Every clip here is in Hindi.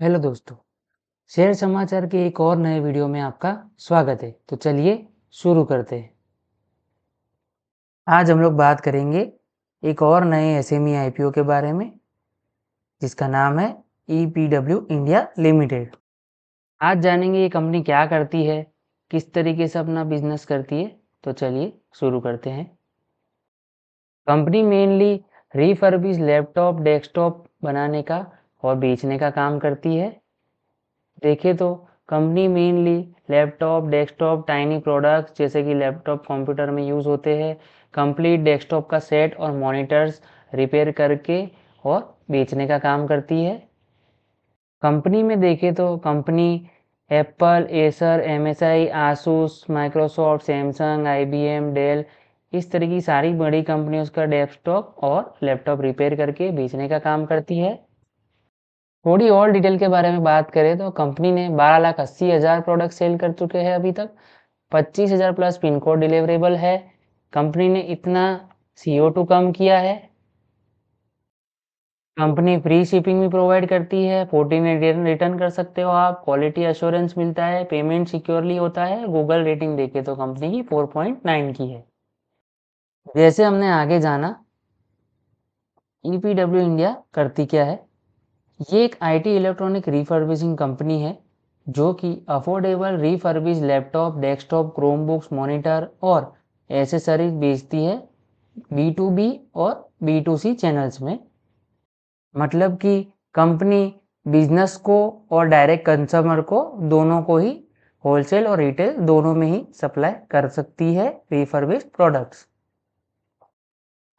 हेलो दोस्तों, शेयर समाचार के एक और नए वीडियो में आपका स्वागत है। तो चलिए शुरू करते हैं। आज हम लोग बात करेंगे एक और नए एसएमई आईपीओ के बारे में, जिसका नाम है ईपीडब्ल्यू इंडिया लिमिटेड। आज जानेंगे ये कंपनी क्या करती है, किस तरीके से अपना बिजनेस करती है। तो चलिए शुरू करते हैं। Company mainly refurbish laptop, desktop बनाने का और बेचने का काम करती है। देखें तो company mainly laptop, desktop, tiny products जैसे कि लैपटॉप कंप्यूटर में यूज़ होते हैं, कंप्लीट डेस्कटॉप का सेट और मॉनिटर्स रिपेयर करके और बेचने का काम करती है। कंपनी में देखें तो company Apple, Acer, MSI, Asus, Microsoft, Samsung, IBM, Dell इस तरह की सारी बड़ी कंपनियों का डेस्कटॉप और लैपटॉप रिपेयर करके बेचने का काम करती है। थोड़ी और डिटेल के बारे में बात करें तो कंपनी ने 12,80,000 प्रोडक्ट सेल कर चुके हैं अभी तक। 25,000 प्लस पिन कोड डिलीवरेबल है। कंपनी ने इतना CO2 कम किया है। कंपनी फ्री शिपिंग भी प्रोवाइड करती है। 14 डे रिटर्न कर सकते हो आप। क्वालिटी एश्योरेंस मिलता है। पेमेंट सिक्योरली होता है। गूगल रेटिंग देखे तो कंपनी की 4.9 की है। जैसे हमने आगे जाना, ईपीडब्ल्यू इंडिया करती क्या है। ये एक आईटी इलेक्ट्रॉनिक रिफर्बिशिंग कंपनी है जो कि affordable refurbish laptop, desktop, Chromebooks, monitor और एसेसरीज बेचती है B2B और B2C चैनल्स में। मतलब कि कंपनी बिजनेस को और डायरेक्ट कंज्यूमर को दोनों को ही होलसेल और रिटेल दोनों में ही सप्लाई कर सकती है refurbished products.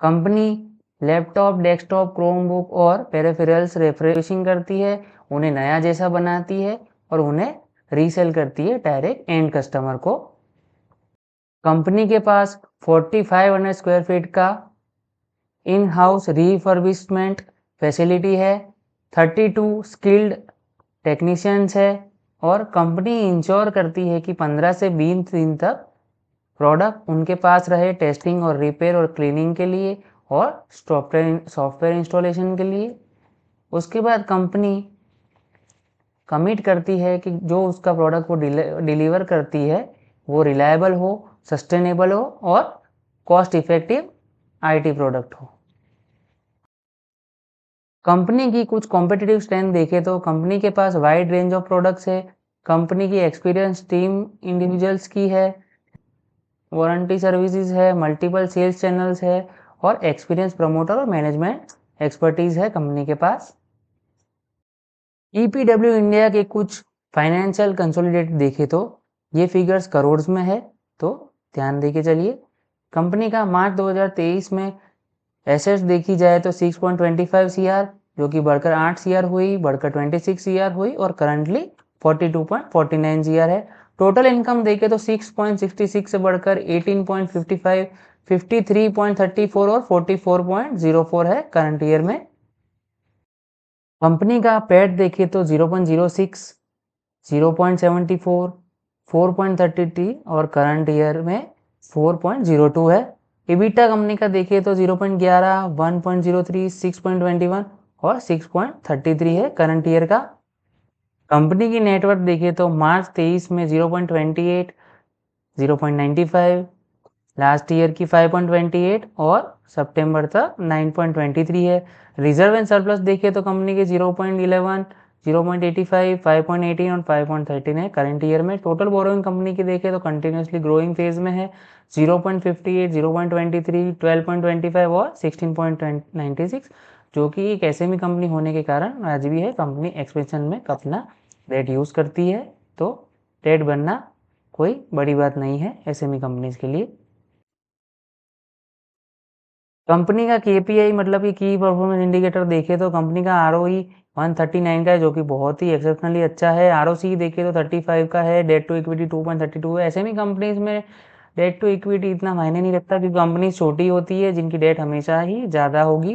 Company laptop, desktop, Chromebook और पेरिफेरल्स रिफर्बिशिंग करती है, उन्हें नया जैसा बनाती है और उन्हें रीसेल करती है डायरेक्ट एंड कस्टमर को। कंपनी के पास 4500 स्क्वायर फीट का इन हाउस रिफर्बिशमेंट फैसिलिटी है। 32 स्किल्ड टेक्नीशियंस है और कंपनी इंश्योर करती है कि 15 से 20 दिन तक प्रोडक्ट उनके पास रहे टेस्टिंग और रिपेयर और क्लीनिंग के लिए और सॉफ्टवेयर इंस्टॉलेशन के लिए। उसके बाद कंपनी कमिट करती है कि जो उसका प्रोडक्ट वो डिलीवर करती है वो रिलायबल हो, सस्टेनेबल हो और कॉस्ट इफेक्टिव आईटी प्रोडक्ट हो। कंपनी की कुछ कॉम्पिटिटिव स्ट्रेंथ देखें तो कंपनी के पास वाइड रेंज ऑफ प्रोडक्ट्स है। कंपनी की एक्सपीरियंस टीम इंडिविजुअल्स की है। वारंटी सर्विसेज है, मल्टीपल सेल्स चैनल्स है और एक्सपीरियंस प्रमोटर और मैनेजमेंट एक्सपर्टीज है कंपनी के पास। ईपीडब्ल्यू इंडिया के कुछ फाइनेंशियल कंसोलिडेटेड देखे तो ये फिगर्स करोड़ में है, तो ध्यान देके चलिए। कंपनी का मार्च 2023 में एसेट्स देखी जाए तो 6.25 सीआर जो कि बढ़कर 8 सीआर हुई, बढ़कर 26 सीआर हुई और करंटली 42.49 सीआर है। टोटल इनकम देखे तो 6.66 से बढ़कर 18.55, 53.34 और 44.04 है करंट ईयर में। कंपनी का पैट देखे तो 0.06, 0.74, 4.33 और करंट ईयर में 4.02 है। इबिटा कंपनी का देखिए तो 0.11, 1.03, 6.21 और 6.33 है करंट ईयर का। कंपनी की नेटवर्क देखिए तो मार्च 23 में 0.28, 0.95, लास्ट ईयर की 5.28 और सितंबर तक 9.23 है। रिजर्व एंड सरप्लस देखिए तो कंपनी के 0.11, 0.85, 5.18 और 5.13 है करंट ईयर में। टोटल बोरोइंग कंपनी की देखें तो कंटिन्यूसली ग्रोइंग फेज में है। 0.58, 0.23, 12.25 और 16.96 जो कि एक एसएमई कंपनी होने के कारण आज भी है। कंपनी एक्सपेंशन में अपना डेट यूज़ करती है, तो डेट बनना कोई बड़ी बात नहीं है एसएमई कंपनीज के लिए। कंपनी का KPI मतलब कि की परफॉर्मेंस इंडिकेटर देखे तो कंपनी का ROE 139 का है जो कि बहुत ही एक्सेप्शनली अच्छा है। ROC देखे तो 35 का है। डेट टू इक्विटी 2.32 है। एसएमई कंपनीज में डेट टू इक्विटी इतना मायने नहीं रखता क्योंकि कंपनी छोटी होती है जिनकी डेट हमेशा ही ज़्यादा होगी।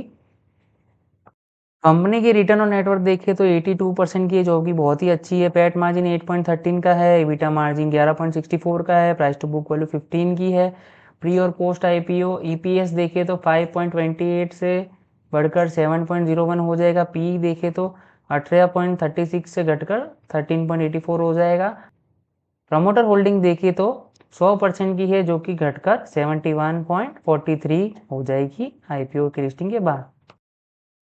कंपनी की रिटर्न ऑन नेटवर्क देखे तो 82% की है जो कि बहुत ही अच्छी है। पैट मार्जिन 8.13 का है। EBITDA मार्जिन 11.64 का है। प्राइस टू बुक वैल्यू 15 की है। प्री और पोस्ट IPO EPS देखे तो 5.28 से बढ़कर 7.01 हो जाएगा। पी देखे तो 18.36 से घटकर 13.84 हो जाएगा। प्रमोटर होल्डिंग देखिए तो 100% की है, जो कि घटकर 71.43 हो जाएगी आईपीओ की लिस्टिंग के बाद।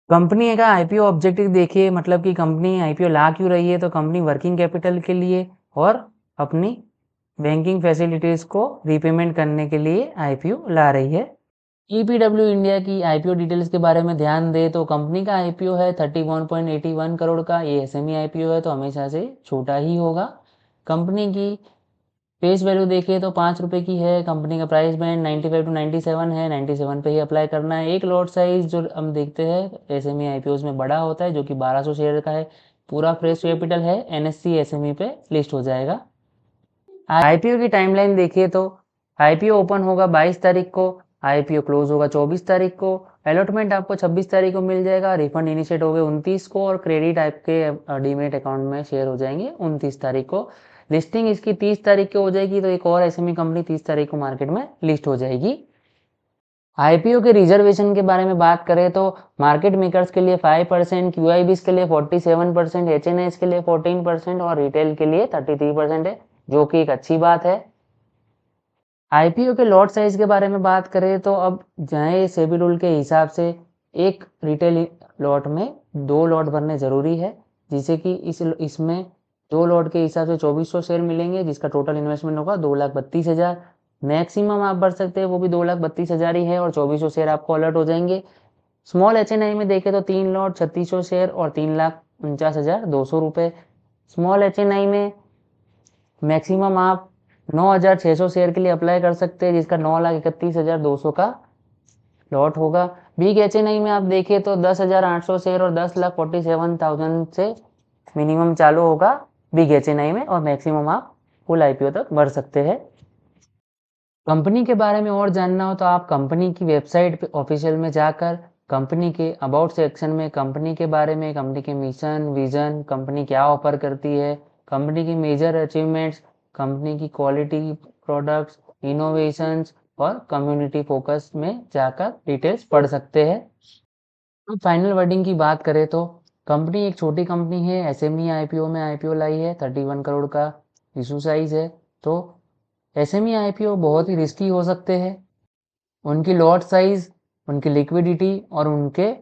कंपनी का आईपीओ ऑब्जेक्टिव देखिए, मतलब कि कंपनी आईपीओ ला क्यों रही है, तो कंपनी वर्किंग कैपिटल के लिए और अपनी बैंकिंग फैसिलिटीज को रीपेमेंट करने के लिए आईपीओ ला रही है। ईपीडब्ल्यू इंडिया की आईपीओ डिटेल्स के बारे में ध्यान दें तो कंपनी का आईपीओ है 31.81 करोड़ का। ये एसएमई आईपीओ है तो हमेशा से छोटा ही होगा। कंपनी की फेस वैल्यू देखिए तो 5 रुपये की है। कंपनी का प्राइस बैंड 95 टू 97 है। 97 पे ही अप्लाई करना है। एक लॉट साइज जो हम देखते हैं एसएमई आईपीओ में बड़ा होता है, जो कि 1200 शेयर का है। पूरा फ्रेश कैपिटल है, एनएससी एसएमई पे लिस्ट हो जाएगा। आईपीओ की टाइमलाइन देखिए तो आईपीओ ओपन होगा 22 तारीख को, आईपीओ क्लोज होगा 24 तारीख को। अलॉटमेंट आपको 26 तारीख को मिल जाएगा। रिफंड इनिशिएट हो गए 29 को और क्रेडिट आपके डीमेट अकाउंट में शेयर हो जाएंगे 29 तारीख को। लिस्टिंग इसकी 30 तारीख को हो जाएगी, तो एक और एसएमई कंपनी 30 तारीख को मार्केट में लिस्ट हो जाएगी। आईपीओ के रिजर्वेशन के बारे में बात करें तो मार्केट मेकर्स के लिए 5%, क्यूआईबीज के लिए 47%, एचएनआईज के लिए 14% और रिटेल के लिए 33% है, जो कि एक अच्छी बात है। आईपीओ के लॉट साइज के बारे में बात करें तो अब नए सेबी रूल के हिसाब से एक रिटेल लॉट में 2 लॉट भरने ज़रूरी है, जिससे कि इसमें 2 लॉट के हिसाब से 2400 शेयर मिलेंगे, जिसका टोटल इन्वेस्टमेंट होगा 2,32,000। मैक्सिमम आप भर सकते हैं वो भी 2,32,000 ही है और 2400 शेयर आपको अलर्ट हो जाएंगे। स्मॉल एचएनआई में देखें तो 3 लॉट 3600 शेयर और 3,49,200 रुपये। स्मॉल एचएनआई में मैक्सिमम आप 9,600 शेयर के लिए अप्लाई कर सकते हैं, जिसका 9,31,200 का लॉट होगा। बिग एचएनआई में आप देखें तो 10,800 शेयर और 10,47,000 से मिनिमम चालू होगा बिग एचएनआई में और मैक्सिमम आप फुल आईपीओ तक बढ़ सकते हैं। कंपनी के बारे में और जानना हो तो आप कंपनी की वेबसाइट पे ऑफिशियल में जाकर कंपनी के अबाउट सेक्शन में कंपनी के बारे में, कंपनी के मिशन, विजन, कंपनी क्या ऑफर करती है, कंपनी की मेजर अचीवमेंट्स, कंपनी की क्वालिटी प्रोडक्ट्स, इनोवेशंस और कम्युनिटी फोकस में जाकर डिटेल्स पढ़ सकते हैं। अब फाइनल वर्डिंग की बात करें तो कंपनी एक छोटी कंपनी है, एसएमई आईपीओ में आईपीओ लाई है, 31 करोड़ का इशू साइज है। तो एसएमई आईपीओ बहुत ही रिस्की हो सकते हैं। उनकी लॉट साइज, उनकी लिक्विडिटी और उनके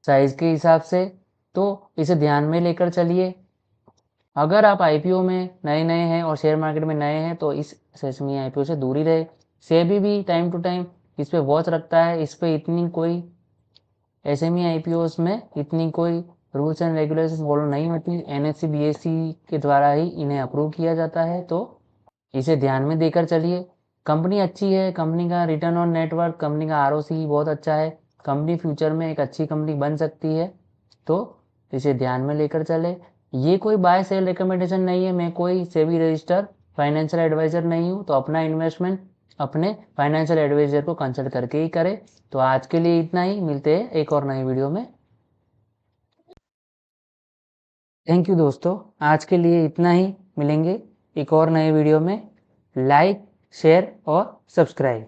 साइज के हिसाब से, तो इसे ध्यान में लेकर चलिए। अगर आप आईपीओ में नए हैं और शेयर मार्केट में नए हैं तो इस एसएमई आईपीओ से दूर ही रहे। सेबी भी टाइम टू टाइम इस पे वॉच रखता है। इस पे इतनी कोई एसएमई आईपीओ में इतनी कोई रूल्स एंड रेगुलेशन फॉलो नहीं होती। एनएससी बीएससी के द्वारा ही इन्हें अप्रूव किया जाता है, तो इसे ध्यान में देकर चलिए। कंपनी अच्छी है, कंपनी का रिटर्न ऑन नेटवर्क, कंपनी का आरओसी बहुत अच्छा है। कंपनी फ्यूचर में एक अच्छी कंपनी बन सकती है, तो इसे ध्यान में लेकर चले। ये कोई बाय सेल रिकमेंडेशन नहीं है। मैं कोई सेबी रजिस्टर फाइनेंशियल एडवाइजर नहीं हूँ, तो अपना इन्वेस्टमेंट अपने फाइनेंशियल एडवाइजर को कंसल्ट करके ही करें। तो आज के लिए इतना ही, मिलते हैं एक और नई वीडियो में। थैंक यू दोस्तों, आज के लिए इतना ही, मिलेंगे एक और नए वीडियो में। लाइक, शेयर और सब्सक्राइब।